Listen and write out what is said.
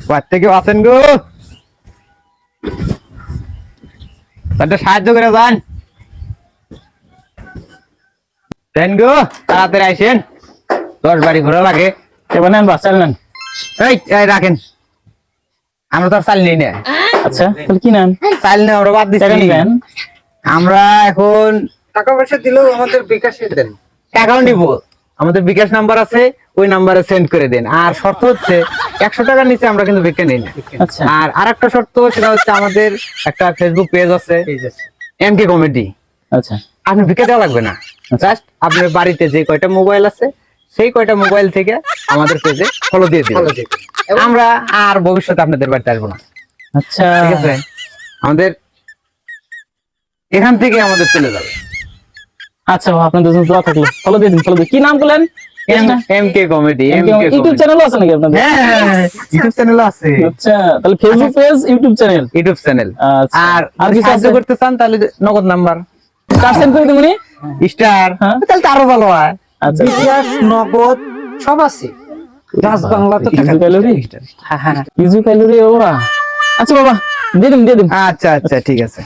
বাড়িতে কেউ আছেন গো? একটা সাহায্য করে যান দেন গো, তাড়াতাড়ি আইসেন, 10 বাড়ি ঘোরা লাগে। এবার নেন বাস, চাল নেন। এই রাখেন, আমরা তো আর চাল নেই না। আচ্ছা তাহলে কি নেন? চাল নেই, আমরা বাদ টাকা দিচ্ছি। নিবেন? আমরা এখন টাকা পয়সা দিলেও আমাদের বিকাশে দেন। টাকাও নিব, আমাদের বিকাশ নাম্বার আছে, ওই নাম্বারে সেন্ড করে দেন। আর শর্ত হচ্ছে 100 টাকার নিচে আমরা কিন্তু ভিক্ষা নেই না। আচ্ছা আর আরেকটা শর্ত, সেটা হচ্ছে আমাদের একটা ফেসবুক পেজ আছে, এমকে কমেডি। আচ্ছা আপনি ভিক্ষা দেওয়া লাগবে না, জাস্ট আপনার বাড়িতে যে কয়টা মোবাইল আছে সেই কয়টা মোবাইল থেকে আমাদের পেজে ফলো দিয়ে দিন। আমরা আর ভবিষ্যতে আপনাদের বাড়িতে আসবো না, আচ্ছা ঠিক আছে? আমাদের এখান থেকে আমাদের চলে যাবে। আচ্ছা আপনাদের জন্য দোয়া থাকলো, ফলো দিয়ে দিন, ফলো দিয়ে। কি নাম বলেন? এমকে কমেডি। ইউটিউব চ্যানেল আছে নাকি আপনাদের? হ্যাঁ, ইউটিউব চ্যানেল আছে। আচ্ছা তাহলে Facebook page, YouTube channel. YouTube channel. আচ্ছা আর আর যদি কিছু সাহায্য আছে? করতে চান তাহলে নগদ নাম্বার কার সেন্ড করে দিমুনি? স্টার, হ্যাঁ। তাহলে তো আরো ভালো হয়। আচ্ছা বিকাশ, নগদ সব আছে। রাজ বাংলা তো টাকা ইউজু ক্যালোরি, হ্যাঁ হ্যাঁ। ইউজু ক্যালোরি বাবা। আচ্ছা বাবা দিয়ে দিন, দিয়ে দিন। আচ্ছা আচ্ছা, ঠিক আছে।